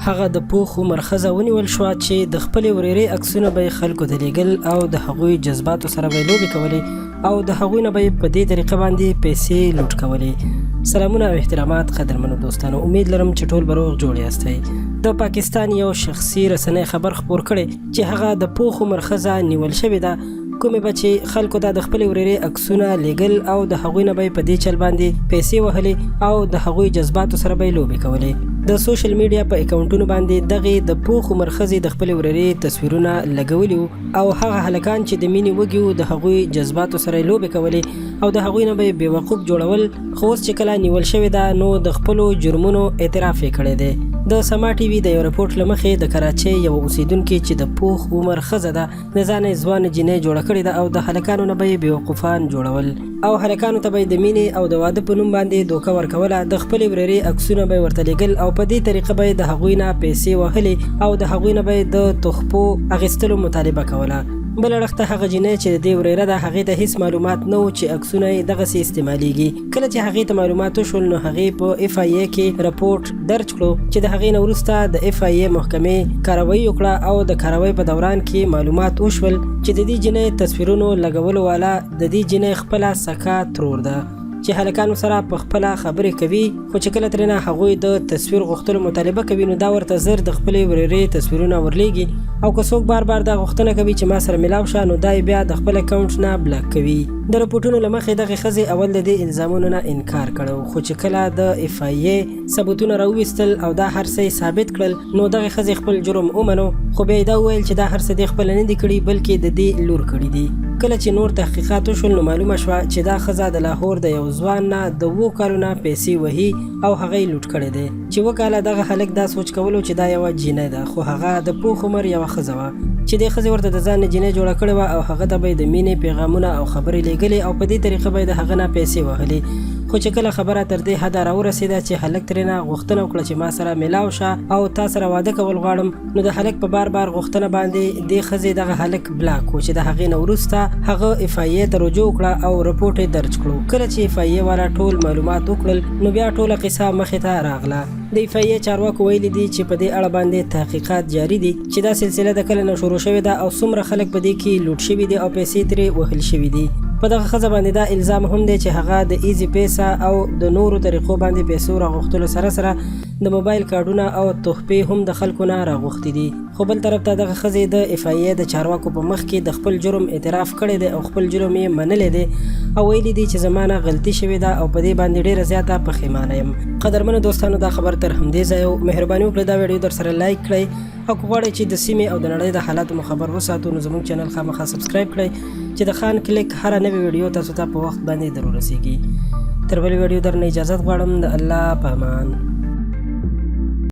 هغه د پوخ عمر ښځه ونیول شوه چې د خپلې ورېرې عکسونه به یې خلکو ته لیږل او د هغوی جذباتو سره به یې لوبې کولې او د هغوی نه به یې په دې طریقه باندې پیسې لوټ کولې. سلامونه او احترامات قدرمنو دوستانو، امید لرم چې ټول به روغ جوړ یاستئ. د پاکستان یو شخصي رسنۍ خبر خپور کړی چې هغه د پوخ عمر ښځه نیول شوې ده، کومې به چې خلکو ته د خپلې ورېرې عکسونه لیږل او د هغوی نه به یې په دې چل باندې پیسې وهلې او د هغوی جذباتو سره به یې لوبې کولې. د سوشل میډیا په اکاونټونو باندې دغې د پوخ عمر ښځې د خپلې ورېرې تصویرونه لګولي وو او هغه هلکان چې د مینې وږي وو د هغوی جذباتو سره یې لوبې کولې او د هغوی نه به یې بېوقوف جوړول. خو اوس چې کله نیول شوې ده نو د خپلو جرمونو اعتراف یې کړی دی. د سما ټي وي د یو رپورټ له مخې د کراچۍ یو اوسیدونکي چې د پوخ عمر ښځه ده د ځانه یې ځوانه جینۍ جوړه کړې ده او د هلکانو نه به یې بېوقوفان جوړول او هلکانو ته به یې د مینې او د واده په نوم باندې دوکه ورکوله. د خپلې ورېرې عکسونه به یې ورته لیږل او په دې طریقه به یې د هغوی نه پیسې وهلې او د هغوی نه به یې د تحفو اخیستلو مطالبه کوله. بل اړخ ته هغه جینۍ چې د دې ورېره ده هغې ته هیڅ معلومات نه و چې عکسونه یې دغسې استعمالیږي. کله چې هغې ته معلومات وشول نو هغې په اف آی اے کې رپورټ درج کړو چې د هغې نه وروسته د اف آی اے محکمې کاروایي وکړه او د کاروایي په دوران کې معلومات وشول چې د دې جینۍ تصویرونو لګولو والا د دې جینۍ خپله سکه ترور ده چې هلکانو سره په خپله خبرې کوي، خو چې کله ترېنه هغوی د تصویر غوښتلو مطالبه کوي نو دا ورته زر د خپلې ورېرې تصویرونه ورلیږي او که څوک بار بار دا غوښتنه کوي چې ما سره میلاو شه نو دا یې بیا د خپل اکاونټ نه بلاک کوي. د رپورټونو له مخې دغې ښځې اول د دې الزامونو نه انکار کړی، خو چې کله د اف آی اے ثبوتونه راوویستل او دا هر څه ثابت کړل نو دغې ښځې خپل جرم ومنو، خو بیا یې دا وویل چې دا هر څه دې خپله نه دي کړي بلکې د دې لور کړي دي. کله چې نور تحقیقات وشول نو معلومه شوه چې دا ښځه د لاهور د یو ځوان نه د 7 کالو نه پیسې وهي او هغه یې لوټ کړی دی. چې 7 کاله دغه هلک دا سوچ کولو چې دا یوه جینۍ ده، خو هغه د پوخ عمر یوه ښځه وه چې دې ښځې ورته د ځان نه جینۍ جوړه کړې وه او هغه ته به یې د مینې پیغامونه او خبرې لیږلې او په دې طریقه به یې د هغه نه پیسې وهلې. خو چې کله خبره تر دې حده راورسېده چې هلک ترېنه غوښتنه وکړه چې ما سره میلاو شه او تا سره واده کول غواړم نو د هلک په بار بار غوښتنه باندې دې ښځې دغه هلک بلاک و چې د هغې نه وروسته هغه اف آی اے ته رجوع وکړه او رپورټ یې درج کړو. کله چې اف آی اے والا ټول معلومات وکړل نو بیا ټوله قصه مخې ته راغله. د اف آی اے چارواکو ویلي دي چې په دې اړه باندې تحقیقات جاري دي چې دا سلسله د کله نه شروع شوې ده او څومره خلک په دې کې لوټ شوي دي او پیسې ترې وهل شوي دي. په دغه ښځه باندې دا الزام هم دی چې هغه د ایزي پیسه او د نورو طریقو باندې پیسو راغوښتلو سره سره د موبایل کارډونه او تحفې هم د خلکو نه راغوښتي دي. خو بل طرف ته دغه ښځې د اف آی اے د چارواکو په مخ کې د خپل جرم اعتراف کړی دی او خپل جرم یې منلی دی او ویلي دي چې زما نه غلطي شوې ده او په دې باندې ډېره زیاته پښیمانه یم. قدرمنو دوستانو، دا خبر تر همدې ځایه مهرباني وکړئ دا ویډیو در سره لایک کړئ او که غواړئ چې د سیمې او د نړۍ د حالاتو مو خبر وساتو نو زموږ چینل خامخا سبسکرایب کړئ چې د خان کلیک هره نوې ویډیو تاسو ته په وخت باندې در ورسیږي. تر بلې ویډیو درنه اجازت غواړم. د الله په امان.